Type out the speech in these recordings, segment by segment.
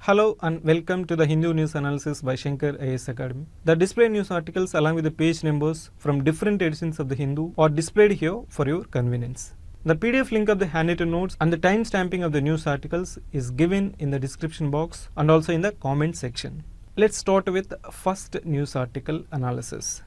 Hello and welcome to the Hindu News Analysis by Shankar IAS Academy. The display news articles along with the page numbers from different editions of the Hindu are displayed here for your convenience. The PDF link of the handwritten notes and the time stamping of the news articles is given in the description box and also in the comment section. Let's start with first news article analysis.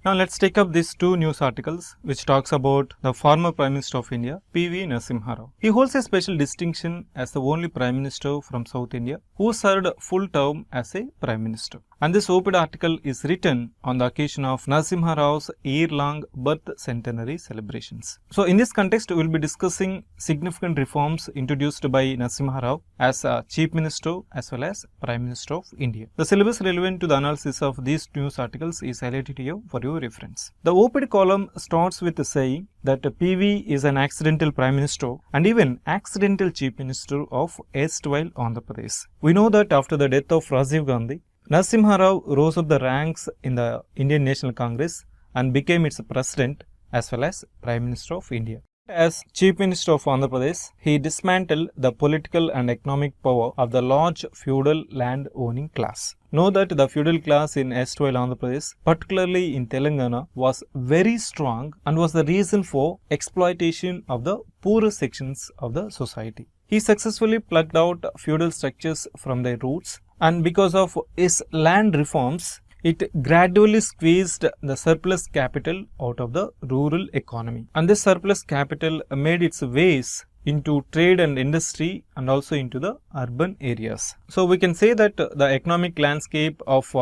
Now let's take up these two news articles which talks about the former Prime Minister of India, P.V. Narasimha Rao. He holds a special distinction as the only Prime Minister from South India who served full term as a Prime Minister. And this op-ed article is written on the occasion of Narasimha Rao's year-long birth centenary celebrations. So in this context, we will be discussing significant reforms introduced by Narasimha Rao as Chief Minister as well as Prime Minister of India. The syllabus relevant to the analysis of these news articles is highlighted here for your reference. The op-ed column starts with saying that PV is an accidental Prime Minister and even accidental Chief Minister of erstwhile Andhra Pradesh. We know that after the death of Rajiv Gandhi, Narasimha Rao rose up the ranks in the Indian National Congress and became its president as well as Prime Minister of India. As Chief Minister of Andhra Pradesh, he dismantled the political and economic power of the large feudal land owning class. Know that the feudal class in erstwhile Andhra Pradesh, particularly in Telangana, was very strong and was the reason for exploitation of the poorer sections of the society. He successfully plucked out feudal structures from their roots, and because of his land reforms, it gradually squeezed the surplus capital out of the rural economy. And this surplus capital made its ways into trade and industry and also into the urban areas. So we can say that the economic landscape of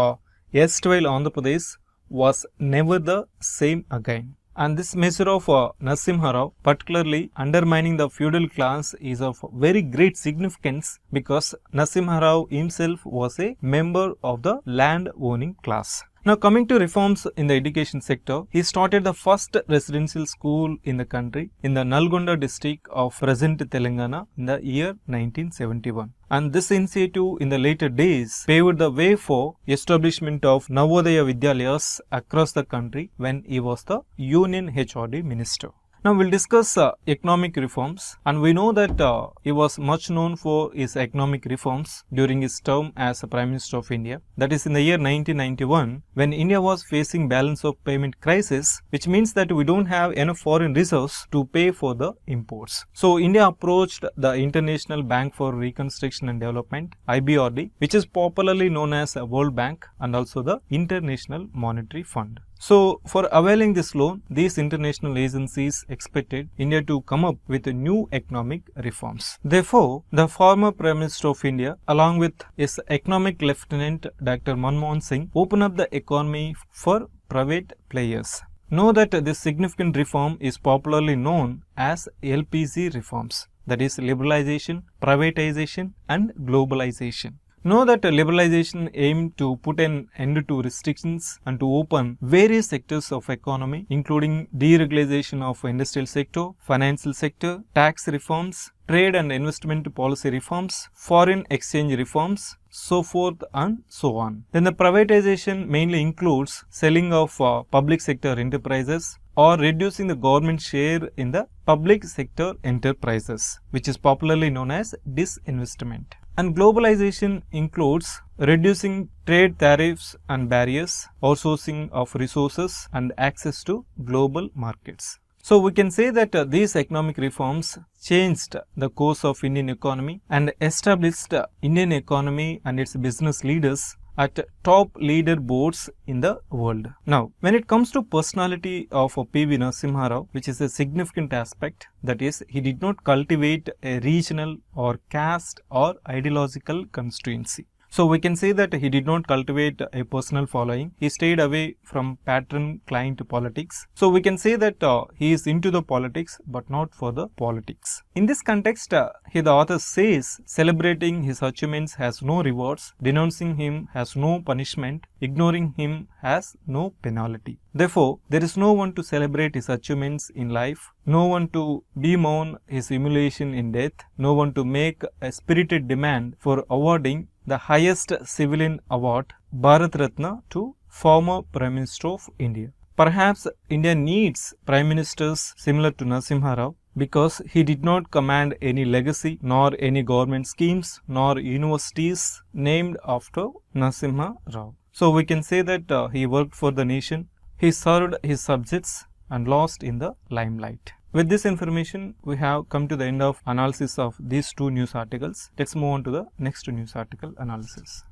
erstwhile Andhra Pradesh was never the same again. And this measure of Narasimha Rao, particularly undermining the feudal class, is of very great significance because Narasimha Rao himself was a member of the land owning class. Now coming to reforms in the education sector, he started the first residential school in the country in the Nalgonda district of present Telangana in the year 1971. And this initiative in the later days paved the way for establishment of Navodaya Vidyalayas across the country when he was the Union HRD Minister. Now we'll discuss economic reforms, and we know that he was much known for his economic reforms during his term as Prime Minister of India. That is in the year 1991 when India was facing balance of payment crisis, which means that we don't have enough foreign reserves to pay for the imports. So India approached the International Bank for Reconstruction and Development, IBRD, which is popularly known as World Bank, and also the International Monetary Fund. So for availing this loan, these international agencies expected India to come up with new economic reforms. Therefore, the former Prime Minister of India, along with his economic lieutenant Dr. Manmohan Singh, opened up the economy for private players. Know that this significant reform is popularly known as LPG reforms, that is liberalization, privatization and globalization. Know that liberalization aimed to put an end to restrictions and to open various sectors of economy, including deregulation of industrial sector, financial sector, tax reforms, trade and investment policy reforms, foreign exchange reforms, so forth and so on. Then the privatization mainly includes selling of public sector enterprises or reducing the government share in the public sector enterprises, which is popularly known as disinvestment. And globalization includes reducing trade tariffs and barriers, outsourcing of resources and access to global markets. So we can say that these economic reforms changed the course of Indian economy and established Indian economy and its business leaders at top leaderboards in the world. Now, when it comes to personality of P.V. Narasimha Rao, which is a significant aspect, that is, he did not cultivate a regional or caste or ideological constituency. So we can say that he did not cultivate a personal following. He stayed away from patron-client politics. So we can say that he is into the politics but not for the politics. In this context, here the author says celebrating his achievements has no rewards, denouncing him has no punishment, ignoring him has no penalty. Therefore, there is no one to celebrate his achievements in life, no one to bemoan his humiliation in death, no one to make a spirited demand for awarding the highest civilian award, Bharat Ratna, to former Prime Minister of India. Perhaps India needs Prime Ministers similar to Narasimha Rao because he did not command any legacy nor any government schemes nor universities named after Narasimha Rao. So we can say that he worked for the nation, he served his subjects and lost in the limelight. With this information, we have come to the end of analysis of these two news articles. Let's move on to the next news article analysis.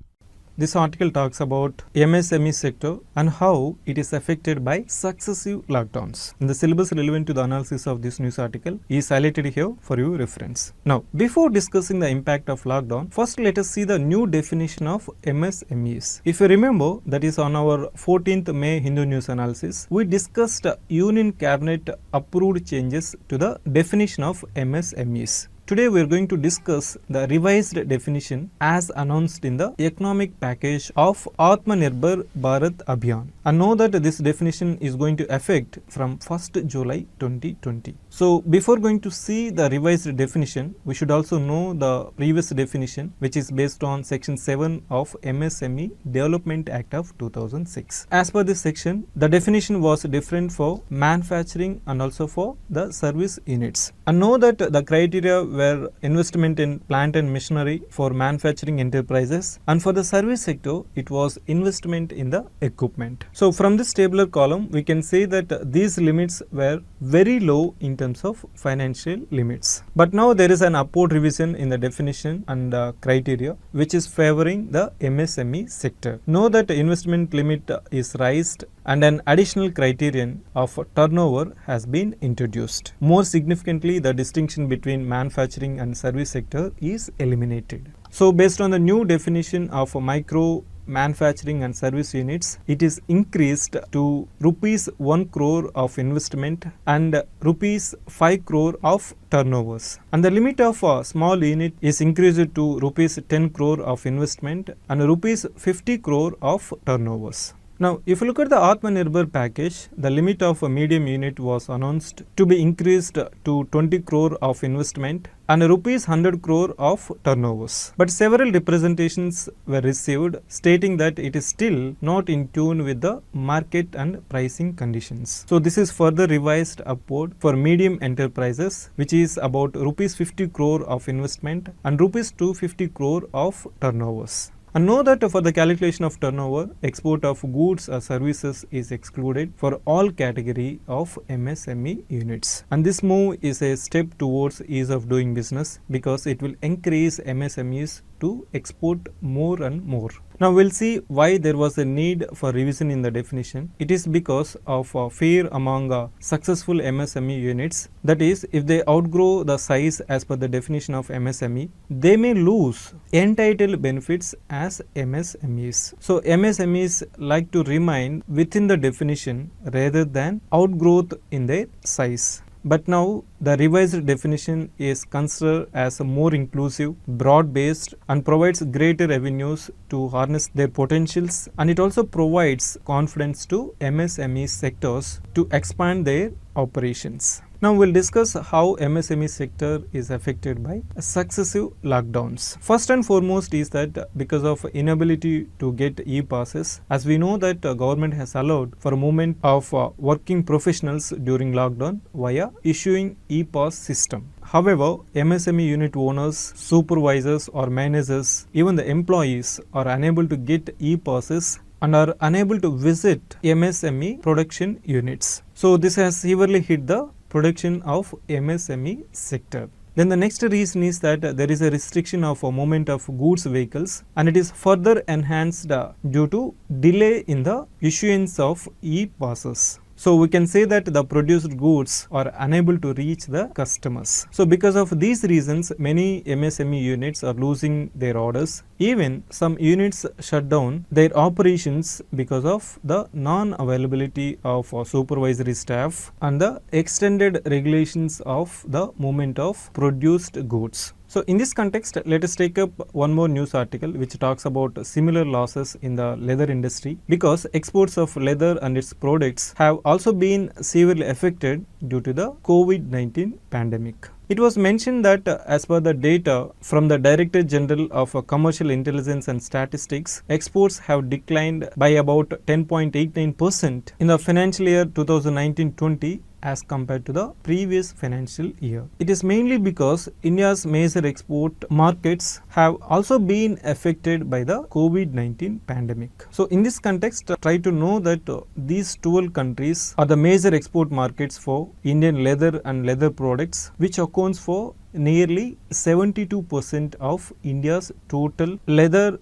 This article talks about MSME sector and how it is affected by successive lockdowns. And the syllabus relevant to the analysis of this news article is highlighted here for your reference. Now, before discussing the impact of lockdown, first let us see the new definition of MSMEs. If you remember, that is on our 14th May Hindu News analysis, we discussed Union Cabinet approved changes to the definition of MSMEs. Today we are going to discuss the revised definition as announced in the economic package of Atmanirbhar Bharat Abhiyan. And know that this definition is going to affect from 1st July 2020. So before going to see the revised definition, we should also know the previous definition, which is based on section 7 of MSME Development Act of 2006. As per this section, the definition was different for manufacturing and also for the service units. And know that the criteria were investment in plant and machinery for manufacturing enterprises, and for the service sector it was investment in the equipment. So from this tabular column we can say that these limits were very low in terms of financial limits. But now there is an upward revision in the definition and criteria which is favoring the MSME sector. Know that investment limit is raised and an additional criterion of turnover has been introduced. More significantly, the distinction between manufacturing and service sector is eliminated. So based on the new definition of micro manufacturing and service units, it is increased to rupees 1 crore of investment and rupees 5 crore of turnovers. And the limit of a small unit is increased to rupees 10 crore of investment and rupees 50 crore of turnovers. Now, if you look at the Atmanirbhar package, the limit of a medium unit was announced to be increased to 20 crore of investment and rupees 100 crore of turnovers. But several representations were received stating that it is still not in tune with the market and pricing conditions. So this is further revised upward for medium enterprises, which is about rupees 50 crore of investment and rupees 250 crore of turnovers. And know that for the calculation of turnover, export of goods or services is excluded for all category of MSME units. And this move is a step towards ease of doing business because it will encourage MSMEs to export more and more. Now we'll see why there was a need for revision in the definition. It is because of fear among successful MSME units. That is, if they outgrow the size as per the definition of MSME, they may lose entitled benefits as MSMEs. So MSMEs like to remain within the definition rather than outgrowth in their size. But now the revised definition is considered as a more inclusive, broad-based and provides greater avenues to harness their potentials, and it also provides confidence to MSME sectors to expand their operations. Now we'll discuss how MSME sector is affected by successive lockdowns. First and foremost is that because of inability to get e-passes, as we know that government has allowed for movement of working professionals during lockdown via issuing e-pass system. However, MSME unit owners, supervisors or managers, even the employees are unable to get e-passes and are unable to visit MSME production units. So this has severely hit the production of MSME sector. Then the next reason is that there is a restriction of movement of goods vehicles, and it is further enhanced due to delay in the issuance of e-passes. So we can say that the produced goods are unable to reach the customers. So because of these reasons, many MSME units are losing their orders. Even some units shut down their operations because of the non-availability of supervisory staff and the extended regulations of the movement of produced goods. So in this context, let us take up one more news article which talks about similar losses in the leather industry, because exports of leather and its products have also been severely affected due to the COVID-19 pandemic. It was mentioned that as per the data from the Director General of Commercial Intelligence and Statistics, exports have declined by about 10.89% in the financial year 2019-20 as compared to the previous financial year. It is mainly because India's major export markets have also been affected by the COVID-19 pandemic. So in this context, try to know that these 12 countries are the major export markets for Indian leather and leather products, which accounts for nearly 72% of India's total leather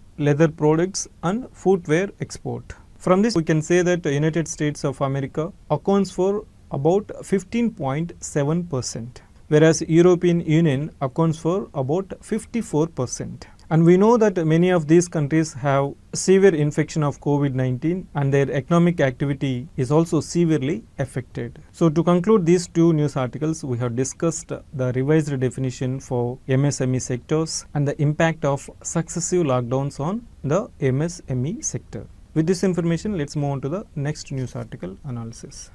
products and footwear export. From this we can say that the United States of America accounts for about 15.7%, whereas European Union accounts for about 54%. And we know that many of these countries have severe infection of COVID-19 and their economic activity is also severely affected. So to conclude these two news articles, we have discussed the revised definition for MSME sectors and the impact of successive lockdowns on the MSME sector. With this information, let's move on to the next news article analysis.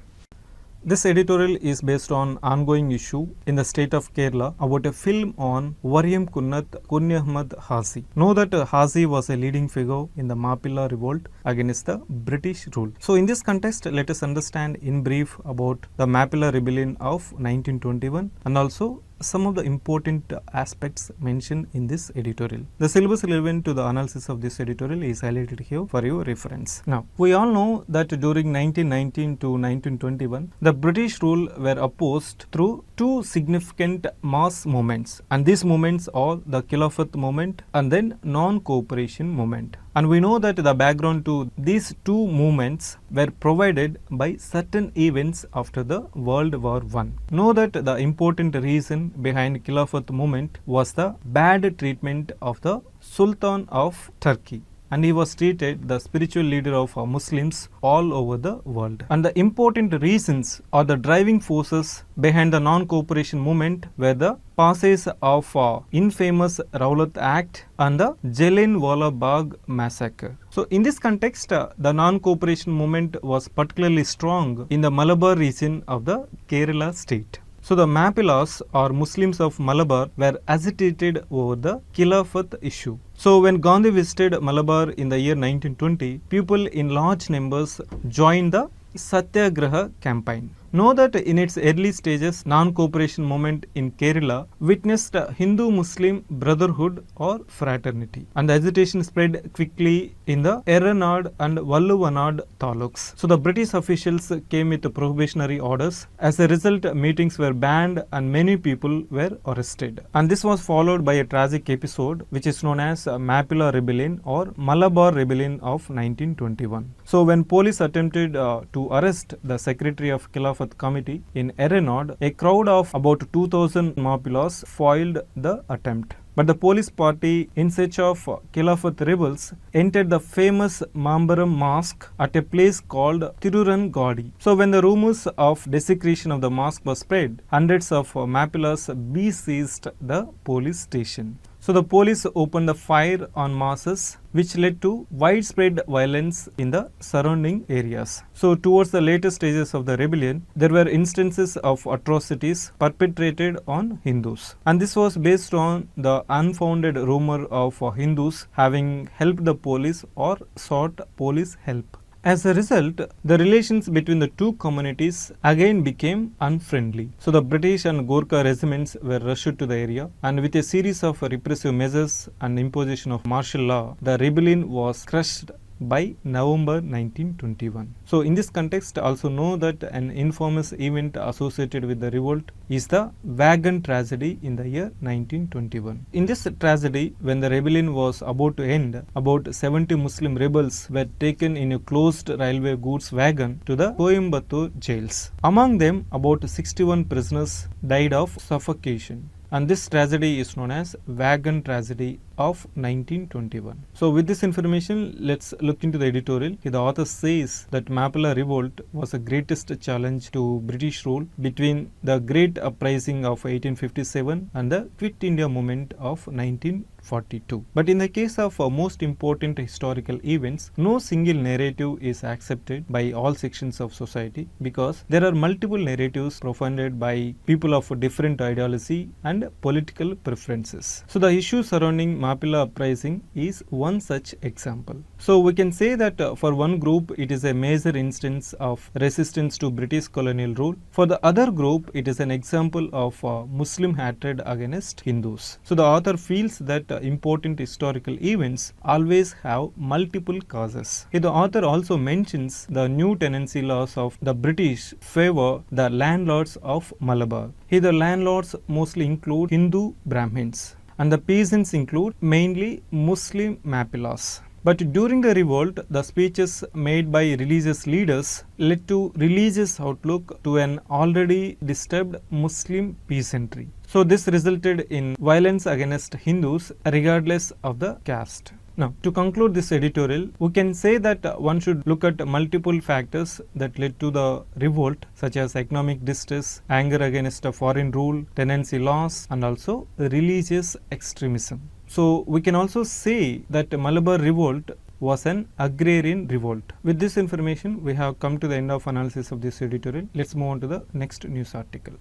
This editorial is based on ongoing issue in the state of Kerala about a film on Variam Kunni Ahmed Hazi. Know that Hazi was a leading figure in the Mappila revolt against the British rule. So in this context, let us understand in brief about the Mappila rebellion of 1921 and also some of the important aspects mentioned in this editorial. The syllabus relevant to the analysis of this editorial is highlighted here for your reference. Now, we all know that during 1919 to 1921, the British rule were opposed through two significant mass movements, and these movements are the Khilafat movement and then non-cooperation movement. And we know that the background to these two movements were provided by certain events after the World War I. Know that the important reason behind Khilafat movement was the bad treatment of the Sultan of Turkey, and he was treated the spiritual leader of Muslims all over the world. And the important reasons or the driving forces behind the non-cooperation movement were the passage of infamous Rowlatt Act and the Jallianwala Bagh massacre. So in this context, the non-cooperation movement was particularly strong in the Malabar region of the Kerala state. So the Mappilas or Muslims of Malabar were agitated over the Khilafat issue. So when Gandhi visited Malabar in the year 1920, people in large numbers joined the Satyagraha campaign. Know that in its early stages, non-cooperation movement in Kerala witnessed Hindu-Muslim brotherhood or fraternity, and the agitation spread quickly in the Erranad and Valluvanad taluks. So the British officials came with prohibitionary orders. As a result, meetings were banned and many people were arrested. And this was followed by a tragic episode which is known as Mappila Rebellion or Malabar Rebellion of 1921. So when police attempted to arrest the secretary of Khilafat Committee in Erranad, a crowd of about 2,000 Mappilas foiled the attempt. But the police party, in search of Khilafat rebels, entered the famous Mambaram mosque at a place called Tirurangadi. So when the rumors of desecration of the mosque were spread, hundreds of Mappilas besieged the police station. So the police opened the fire on masses, which led to widespread violence in the surrounding areas. So towards the later stages of the rebellion, there were instances of atrocities perpetrated on Hindus. And this was based on the unfounded rumor of Hindus having helped the police or sought police help. As a result, the relations between the two communities again became unfriendly. So the British and Gorkha regiments were rushed to the area, and with a series of repressive measures and imposition of martial law, the rebellion was crushed by November 1921. So in this context, also know that an infamous event associated with the revolt is the wagon tragedy in the year 1921. In this tragedy, when the rebellion was about to end, about 70 Muslim rebels were taken in a closed railway goods wagon to the Coimbatore jails. Among them, about 61 prisoners died of suffocation. And this tragedy is known as wagon tragedy of 1921. So with this information, let's look into the editorial. The author says that Mappila revolt was the greatest challenge to British rule between the Great Uprising of 1857 and the Quit India movement of 1942. But in the case of most important historical events, no single narrative is accepted by all sections of society, because there are multiple narratives provided by people of different ideology and political preferences. So the issue surrounding Mappila uprising is one such example. So we can say that for one group it is a major instance of resistance to British colonial rule. For the other group it is an example of Muslim hatred against Hindus. So the author feels that important historical events always have multiple causes. Here the author also mentions the new tenancy laws of the British favor the landlords of Malabar. Here the landlords mostly include Hindu Brahmins and the peasants include mainly Muslim Mappilas. But during the revolt, the speeches made by religious leaders led to religious outlook to an already disturbed Muslim peasantry. So this resulted in violence against Hindus regardless of the caste. Now, to conclude this editorial, we can say that one should look at multiple factors that led to the revolt, such as economic distress, anger against a foreign rule, tenancy laws, and also religious extremism. So, we can also say that Malabar revolt was an agrarian revolt. With this information, we have come to the end of analysis of this editorial. Let's move on to the next news article.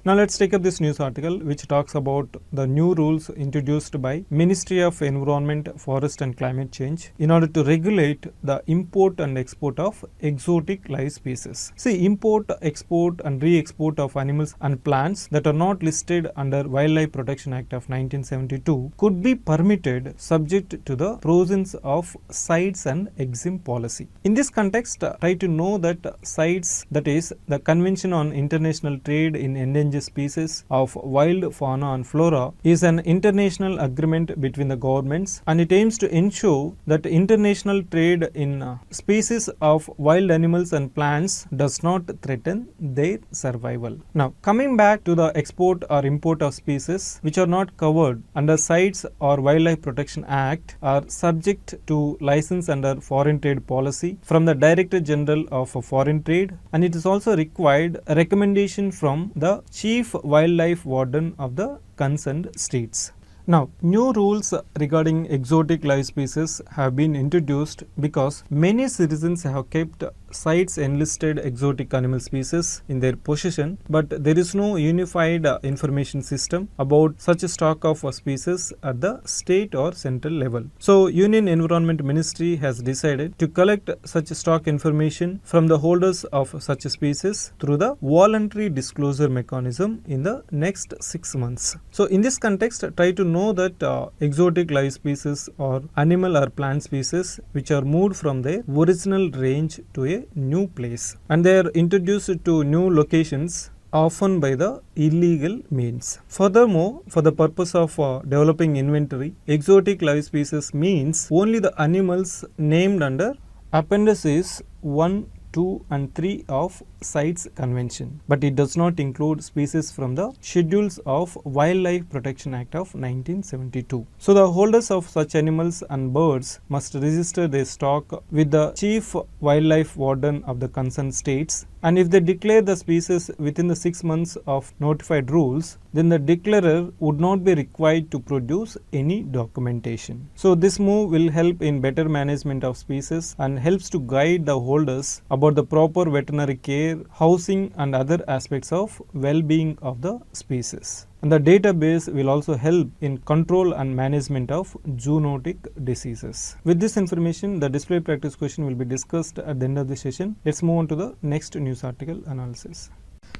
Now let's take up this news article which talks about the new rules introduced by Ministry of Environment, Forest and Climate Change in order to regulate the import and export of exotic live species. See, import, export and re-export of animals and plants that are not listed under Wildlife Protection Act of 1972 could be permitted subject to the provisions of CITES and EXIM policy. In this context, try to know that CITES, that is the Convention on International Trade in Endangered Species of Wild Fauna and Flora, is an international agreement between the governments, and it aims to ensure that international trade in species of wild animals and plants does not threaten their survival. Now, coming back to the export or import of species which are not covered under CITES or Wildlife Protection Act are subject to license under foreign trade policy from the Director General of Foreign Trade, and it is also required a recommendation from the Chief Wildlife Warden of the concerned states. Now, new rules regarding exotic live species have been introduced because many citizens have kept CITES enlisted exotic animal species in their possession, but there is no unified information system about such a stock of species at the state or central level. So, Union Environment Ministry has decided to collect such stock information from the holders of such species through the voluntary disclosure mechanism in the next 6 months. So, in this context, try to know that exotic live species or animal or plant species which are moved from their original range to a new place, and they are introduced to new locations often by the illegal means. Furthermore, for the purpose of developing inventory, exotic live species means only the animals named under appendices 1, 2 and 3 of CITES Convention, but it does not include species from the Schedules of Wildlife Protection Act of 1972. So the holders of such animals and birds must register their stock with the Chief Wildlife Warden of the concerned states, and if they declare the species within the 6 months of notified rules, then the declarer would not be required to produce any documentation. So this move will help in better management of species and helps to guide the holders about the proper veterinary care, housing and other aspects of well-being of the species. And the database will also help in control and management of zoonotic diseases. With this information, the display practice question will be discussed at the end of the session. Let's move on to the next news article analysis.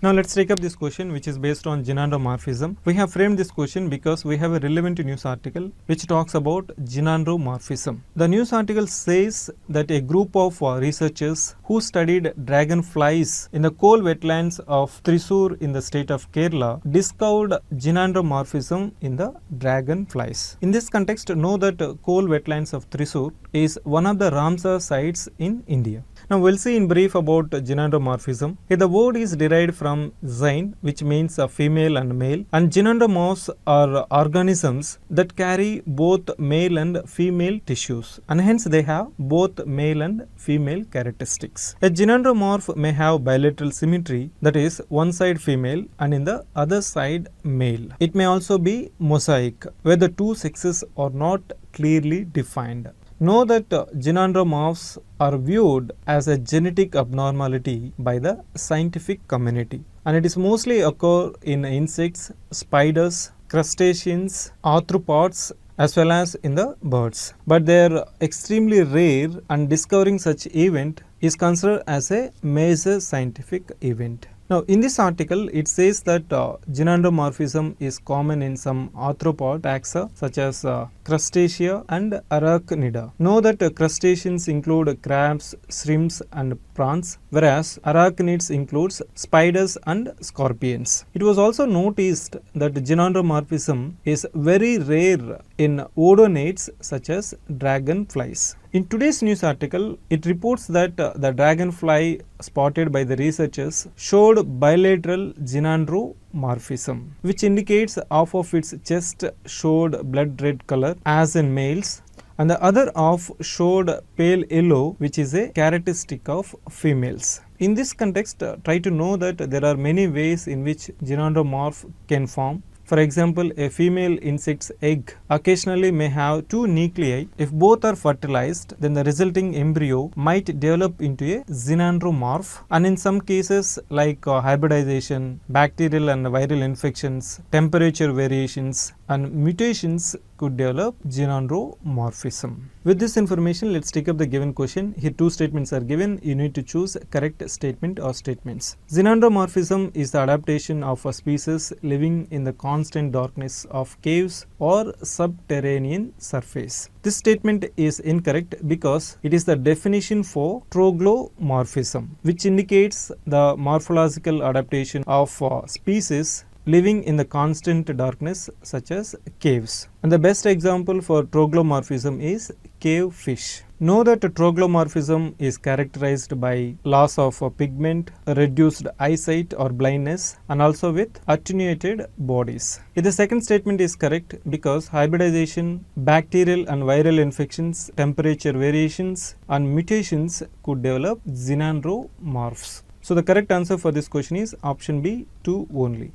Now let's take up this question which is based on gynandromorphism. We have framed this question because we have a relevant news article which talks about gynandromorphism. The news article says that a group of researchers who studied dragonflies in the coal wetlands of Thrissur in the state of Kerala discovered gynandromorphism in the dragonflies. In this context, know that coal wetlands of Thrissur is one of the Ramsar sites in India. Now we'll see in brief about gynandromorphism. Here the word is derived from zyne, which means a female and male, and gynandromorphs are organisms that carry both male and female tissues, and hence they have both male and female characteristics. A gynandromorph may have bilateral symmetry, that is one side female and in the other side male. It may also be mosaic, where the two sexes are not clearly defined. Know that gynandromorphs are viewed as a genetic abnormality by the scientific community, and it is mostly occur in insects, spiders, crustaceans, arthropods as well as in the birds. But they are extremely rare, and discovering such event is considered as a major scientific event. Now, in this article, it says that gynandromorphism is common in some arthropod taxa such as Crustacea and Arachnida. Know that crustaceans include crabs, shrimps and prawns, whereas arachnids includes spiders and scorpions. It was also noticed that gynandromorphism is very rare in odonates such as dragonflies. In today's news article, it reports that the dragonfly spotted by the researchers showed bilateral gynandromorphism, which indicates half of its chest showed blood red color as in males, and the other half showed pale yellow, which is a characteristic of females. In this context, try to know that there are many ways in which gynandromorph can form. For example, a female insect's egg occasionally may have two nuclei. If both are fertilized, then the resulting embryo might develop into a gynandromorph. And in some cases like hybridization, bacterial and viral infections, temperature variations and mutations could develop gynandromorphism. With this information, let's take up the given question. Here two statements are given. You need to choose correct statement or statements. Gynandromorphism is the adaptation of a species living in the constant darkness of caves or subterranean surface. This statement is incorrect because it is the definition for troglomorphism, which indicates the morphological adaptation of species living in the constant darkness such as caves. And the best example for troglomorphism is cave fish. Know that troglomorphism is characterized by loss of pigment, reduced eyesight or blindness, and also with attenuated bodies. If the second statement is correct because hybridization, bacterial and viral infections, temperature variations and mutations could develop gynandromorphs. So the correct answer for this question is option B, 2 only.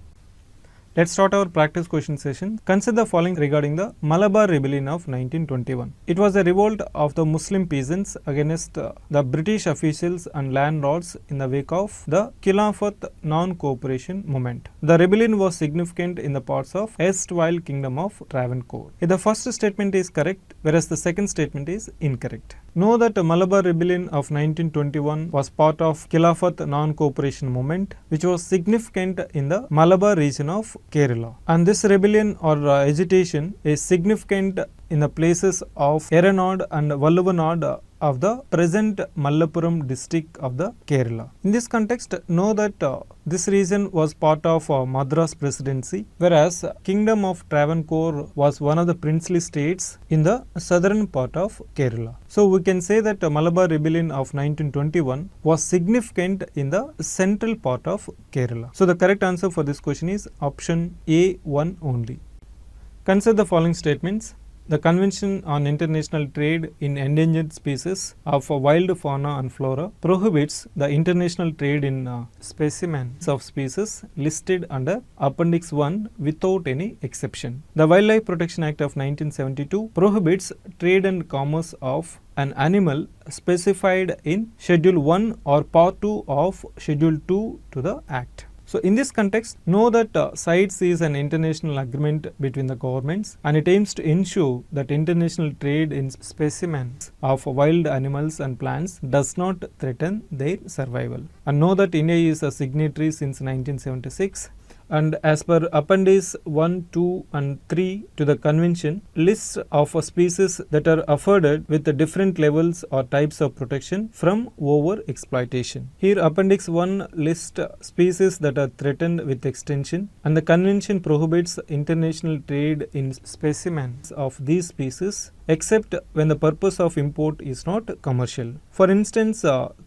Let's start our practice question session. Consider the following regarding the Malabar Rebellion of 1921. It was a revolt of the Muslim peasants against the British officials and landlords in the wake of the Khilafat non-cooperation movement. The rebellion was significant in the parts of erstwhile kingdom of Travancore. If the first statement is correct, whereas the second statement is incorrect. Know that the Malabar Rebellion of 1921 was part of Khilafat non-cooperation movement, which was significant in the Malabar region of Kerala. And this rebellion or agitation is significant in the places of Eranad and Valluvanad of the present Malappuram district of the Kerala. In this context, know that this region was part of Madras Presidency, whereas Kingdom of Travancore was one of the princely states in the southern part of Kerala. So we can say that Malabar Rebellion of 1921 was significant in the central part of Kerala. So the correct answer for this question is option A1 only. Consider the following statements. The Convention on International Trade in Endangered Species of Wild Fauna and Flora prohibits the international trade in specimens of species listed under Appendix 1 without any exception. The Wildlife Protection Act of 1972 prohibits trade and commerce of an animal specified in Schedule 1 or Part 2 of Schedule 2 to the Act. So in this context, know that CITES is an international agreement between the governments, and it aims to ensure that international trade in specimens of wild animals and plants does not threaten their survival. And know that India is a signatory since 1976. And as per Appendix 1, 2 and 3 to the convention, lists of species that are afforded with the different levels or types of protection from over exploitation. Here Appendix 1 lists species that are threatened with extinction, and the convention prohibits international trade in specimens of these species except when the purpose of import is not commercial. For instance,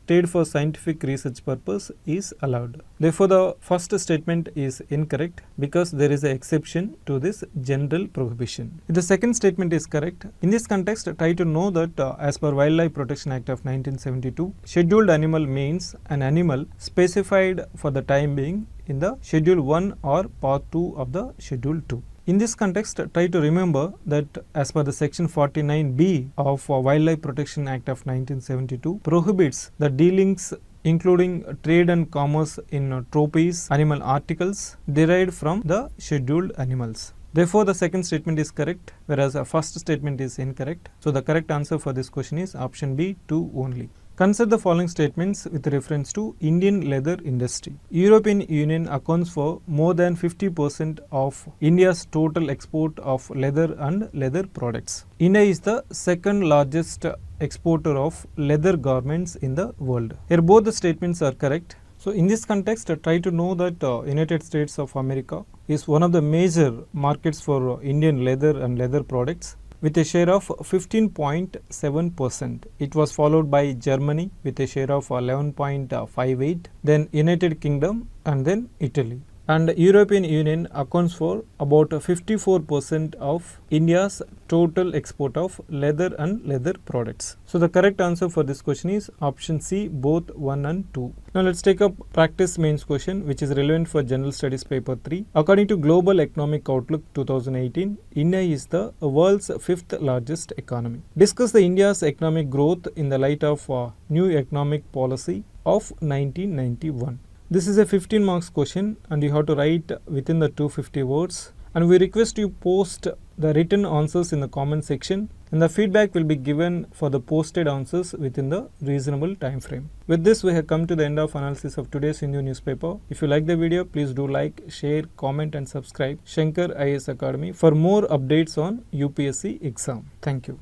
trade for scientific research purpose is allowed. Therefore, the first statement is incorrect because there is an exception to this general prohibition. If the second statement is correct, in this context, try to know that as per Wildlife Protection Act of 1972, scheduled animal means an animal specified for the time being in the Schedule 1 or Part 2 of the Schedule 2. In this context, try to remember that as per the section 49B of Wildlife Protection Act of 1972 prohibits the dealings including trade and commerce in trophies, animal articles derived from the scheduled animals. Therefore, the second statement is correct, whereas the first statement is incorrect. So, the correct answer for this question is option B, 2 only. Consider the following statements with reference to Indian leather industry. European Union accounts for more than 50% of India's total export of leather and leather products. India is the second largest exporter of leather garments in the world. Here both the statements are correct. So in this context, try to know that United States of America is one of the major markets for Indian leather and leather products, with a share of 15.7%. It was followed by Germany with a share of 11.58, then United Kingdom and then Italy. And European Union accounts for about 54% of India's total export of leather and leather products. So the correct answer for this question is option C, both 1 and 2. Now let's take up practice mains question, which is relevant for General Studies paper 3. According to Global Economic Outlook 2018, India is the world's 5th largest economy. Discuss the India's economic growth in the light of new economic policy of 1991. This is a 15 marks question and you have to write within the 250 words, and we request you post the written answers in the comment section, and the feedback will be given for the posted answers within the reasonable time frame. With this, we have come to the end of analysis of today's Hindu newspaper. If you like the video, please do like, share, comment and subscribe Shankar IAS Academy for more updates on UPSC exam. Thank you.